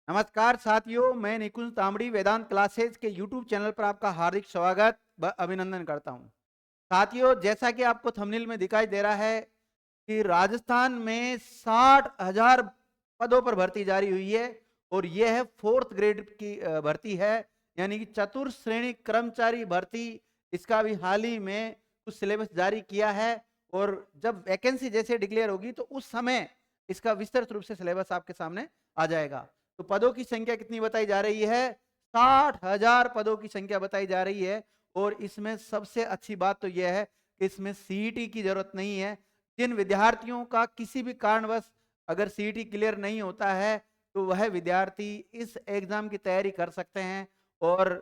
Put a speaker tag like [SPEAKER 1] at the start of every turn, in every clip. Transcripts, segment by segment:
[SPEAKER 1] नमस्कार साथियों, मैं निकुंज तांबड़ी वेदांत क्लासेज के YouTube चैनल पर आपका हार्दिक स्वागत अभिनंदन करता हूं। साथियों, जैसा कि आपको थंबनेल में दिखाई दे रहा है कि राजस्थान में 60,000 पदों पर भर्ती जारी हुई है और यह है 4th ग्रेड की भर्ती है, यानी कि चतुर्थ श्रेणी कर्मचारी भर्ती। इसका भी हाल ही में कुछ सिलेबस जारी किया है और जब वैकेंसी जैसे डिक्लेयर होगी तो उस समय इसका विस्तृत रूप से सिलेबस आपके सामने आ जाएगा। तो पदों की संख्या कितनी बताई जा रही है? 60,000 पदों की संख्या बताई जा रही है। और इसमें सबसे अच्छी बात तो यह है कि इसमें सीईटी की जरूरत नहीं है। जिन विद्यार्थियों का किसी भी कारणवश अगर सीईटी क्लियर नहीं होता है तो वह विद्यार्थी इस एग्जाम की तैयारी कर सकते हैं और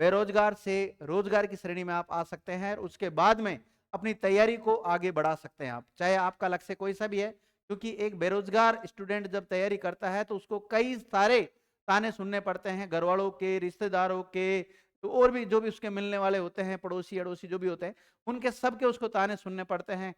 [SPEAKER 1] बेरोजगार से रोजगार की श्रेणी में आप आ सकते हैं। उसके बाद में अपनी तैयारी को आगे बढ़ा सकते हैं आप, चाहे आपका लक्ष्य कोई सा भी है। क्योंकि एक बेरोजगार स्टूडेंट जब तैयारी करता है तो उसको कई सारे ताने सुनने पड़ते हैं, घर वालों के, रिश्तेदारों के, तो और भी जो भी उसके मिलने वाले होते हैं, पड़ोसी अड़ोसी जो भी होते हैं, उनके सबके उसको ताने सुनने पड़ते हैं।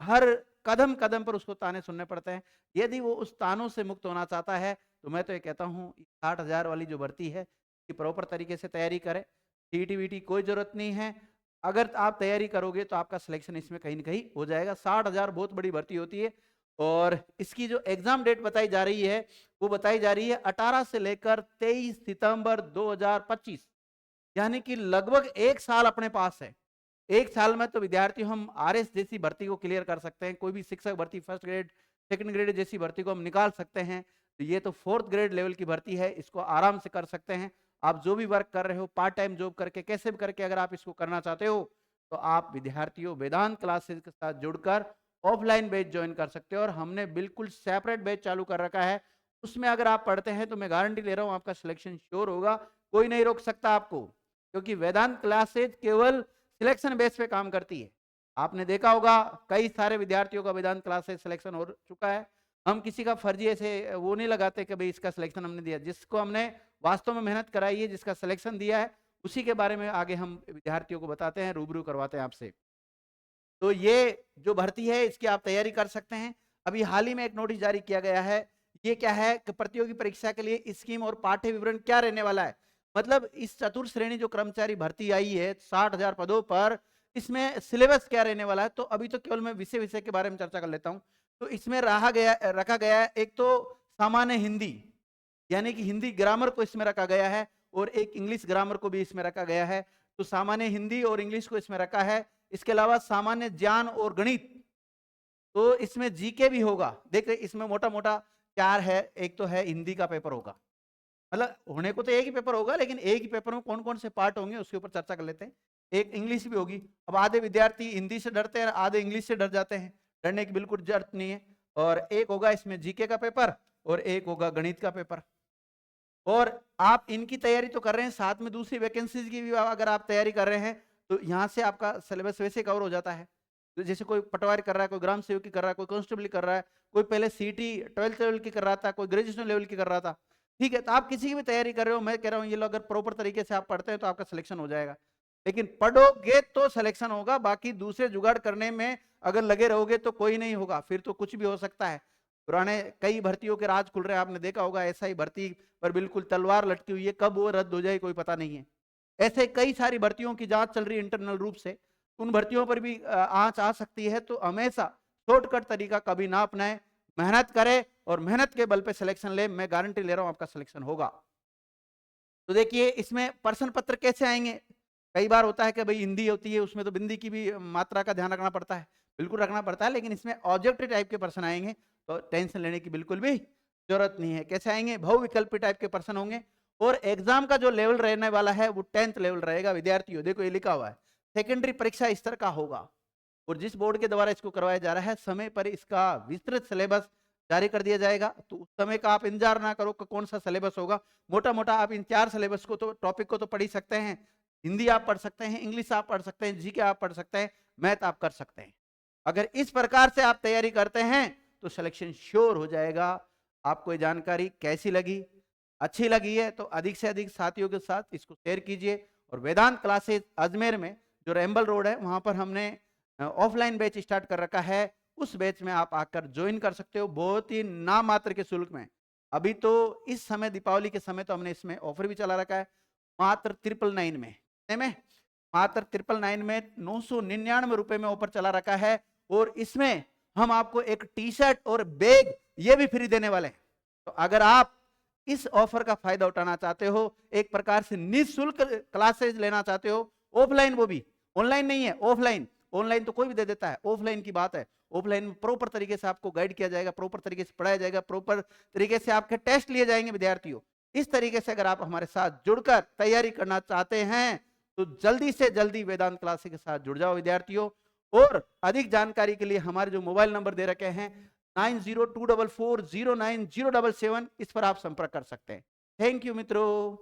[SPEAKER 1] हर कदम कदम पर उसको ताने सुनने पड़ते हैं। यदि वो उस तानों से मुक्त होना चाहता है तो मैं तो ये कहता हूँ 60,000 वाली जो भर्ती है कि प्रॉपर तरीके से तैयारी करें। सीईटी वीटी कोई जरूरत नहीं है। अगर आप तैयारी करोगे तो आपका सिलेक्शन इसमें कहीं ना कहीं हो जाएगा। 60,000 बहुत बड़ी भर्ती होती है। और इसकी जो एग्जाम डेट बताई जा रही है वो बताई जा रही है 18 से लेकर 23 सितंबर 2025, यानी कि लगभग एक साल अपने पास है। एक साल में तो विद्यार्थी हम आरएस जैसी भर्ती को क्लियर कर सकते हैं, कोई भी शिक्षक भर्ती फर्स्ट ग्रेड सेकंड ग्रेड जैसी भर्ती को हम निकाल सकते हैं। तो ये तो 4th ग्रेड लेवल की भर्ती है, इसको आराम से कर सकते हैं। आप जो भी वर्क कर रहे हो, पार्ट टाइम जॉब करके, कैसे भी करके अगर आप इसको करना चाहते हो तो आप विद्यार्थियों वेदांत क्लासेस के साथ जुड़कर ऑफलाइन बैच ज्वाइन कर सकते हो। और हमने बिल्कुल सेपरेट बैच चालू कर रखा है, उसमें अगर आप पढ़ते हैं तो मैं गारंटी ले रहा हूं आपका सिलेक्शन श्योर होगा। कोई नहीं रोक सकता आपको, क्योंकि वेदांत क्लासेज केवल सिलेक्शन बेस पे काम करती है। आपने देखा होगा कई सारे विद्यार्थियों का वेदांत क्लासेज सिलेक्शन हो चुका है। हम किसी का फर्जी ऐसे वो नहीं लगाते कि भाई इसका सिलेक्शन हमने दिया। जिसको हमने वास्तव में मेहनत कराई है, जिसका सिलेक्शन दिया है, उसी के बारे में आगे हम विद्यार्थियों को बताते हैं, रूबरू करवाते हैं आपसे। तो ये जो भर्ती है इसकी आप तैयारी कर सकते हैं। अभी हाल ही में एक नोटिस जारी किया गया है। ये क्या है कि प्रतियोगी परीक्षा के लिए स्कीम और पाठ्य विवरण क्या रहने वाला है। मतलब इस चतुर्थ श्रेणी जो कर्मचारी भर्ती आई है 60,000 पदों पर, इसमें सिलेबस क्या रहने वाला है। तो अभी तो केवल मैं विषय विषय के बारे में चर्चा कर लेता हूं। तो इसमें रखा गया है एक तो सामान्य हिंदी, यानी कि हिंदी ग्रामर को इसमें रखा गया है, और एक इंग्लिश ग्रामर को भी इसमें रखा गया है। तो सामान्य हिंदी और इंग्लिश को इसमें रखा है। इसके अलावा सामान्य ज्ञान और गणित, तो इसमें जीके भी होगा। देख रहे इसमें मोटा मोटा चार है। एक तो है हिंदी का पेपर होगा, मतलब होने को तो एक ही पेपर होगा, लेकिन एक ही पेपर में कौन कौन से पार्ट होंगे उसके ऊपर चर्चा कर लेते हैं। एक इंग्लिश भी होगी। अब आधे विद्यार्थी हिंदी से डरते हैं, आधे इंग्लिश से डर जाते हैं। डरने की बिल्कुल जरूरत नहीं है। और एक होगा इसमें जीके का पेपर और एक होगा गणित का पेपर। और आप इनकी तैयारी तो कर रहे हैं, साथ में दूसरी वैकेंसीज की भी अगर आप तैयारी कर रहे हैं तो यहाँ से आपका सिलेबस वैसे कवर हो जाता है। तो जैसे कोई पटवारी कर रहा है, कोई ग्राम सेवक की कर रहा है, कोई कांस्टेबल कर रहा है, कोई पहले सीटी 12th लेवल की कर रहा था, कोई ग्रेजुएशन लेवल की कर रहा था। ठीक है, तो आप किसी की भी तैयारी कर रहे हो, मैं कह रहा हूँ ये लोग अगर प्रॉपर तरीके से आप पढ़ते हैं तो आपका सिलेक्शन हो जाएगा। लेकिन पढ़ोगे तो सिलेक्शन होगा, बाकी दूसरे जुगाड़ करने में अगर लगे रहोगे तो कोई नहीं होगा, फिर तो कुछ भी हो सकता है। पुराने कई भर्तियों के राज खुल रहे हैं, आपने देखा होगा। ऐसा ही भर्ती पर बिल्कुल तलवार लटकी हुई है, कब वो रद्द हो जाए कोई पता नहीं है। ऐसे कई सारी भर्तियों की जांच चल रही है इंटरनल रूप से, उन भर्तियों पर भी आंच आ सकती है। तो हमेशा शॉर्टकट तरीका कभी ना अपनाएं, मेहनत करें और मेहनत के बल पे सिलेक्शन ले। मैं गारंटी ले रहा हूं आपका सिलेक्शन होगा। तो देखिए इसमें प्रश्न पत्र कैसे आएंगे। कई बार होता है कि भाई हिंदी होती है, उसमें तो बिंदी की भी मात्रा का ध्यान रखना पड़ता है, बिल्कुल रखना पड़ता है। लेकिन इसमें ऑब्जेक्टिव टाइप के प्रश्न आएंगे, तो टेंशन लेने की बिल्कुल भी जरूरत नहीं है। कैसे आएंगे? बहुविकल्पी टाइप के प्रश्न होंगे। और एग्जाम का जो लेवल रहने वाला है वो 10th लेवल रहेगा। विद्यार्थियों देखो ये लिखा हुआ है, सेकेंडरी परीक्षा स्तर का होगा। और जिस बोर्ड के द्वारा इसको करवाया जा रहा है, समय पर इसका विस्तृत सिलेबस जारी कर दिया जाएगा। तो उस समय का आप इंतजार ना करो कि कौन सा सिलेबस होगा। मोटा मोटा आप इन 4 सिलेबस को तो टॉपिक को तो पढ़ ही सकते हैं। हिंदी आप पढ़ सकते हैं, इंग्लिश आप पढ़ सकते हैं, जीके आप पढ़ सकते हैं, मैथ आप कर सकते हैं। अगर इस प्रकार से आप तैयारी करते हैं तो सिलेक्शन श्योर हो जाएगा। आपको ये जानकारी कैसी लगी? अच्छी लगी है तो अधिक से अधिक साथियों के साथ इसको शेयर कीजिए। और वेदांत क्लासेस अजमेर में जो रेम्बल रोड है वहां पर हमने ऑफलाइन बैच स्टार्ट कर रखा है। उस बैच में आप आकर ज्वाइन कर सकते हो, बहुत ही नाम मात्र के शुल्क में। अभी तो इस समय दीपावली के समय तो हमने इसमें ऑफर भी चला रखा है, मात्र 999 में, मात्र 999 में 999 रुपए में ऑफर चला रखा है। और इसमें हम आपको एक टी शर्ट और बैग ये भी फ्री देने वाले हैं। तो अगर आप इस ऑफर का फायदा उठाना चाहते हो, एक प्रकार से निःशुल्क क्लासेज लेना चाहते हो, ऑफलाइन, वो भी ऑनलाइन नहीं है, ऑफलाइन, ऑनलाइन तो कोई भी दे देता है, ऑफलाइन की बात है। ऑफलाइन में प्रॉपर तरीके से आपको गाइड किया जाएगा, प्रॉपर तरीके से पढ़ाया जाएगा, प्रॉपर तरीके से आपके टेस्ट लिए जाएंगे विद्यार्थियों। इस तरीके से अगर आप हमारे साथ जुड़कर तैयारी करना चाहते हैं तो जल्दी से जल्दी वेदांत क्लासेस के साथ जुड़ जाओ विद्यार्थियों। और अधिक जानकारी के लिए हमारे जो मोबाइल नंबर दे रखे हैं 9024409077, इस पर आप संपर्क कर सकते हैं। थैंक यू मित्रों।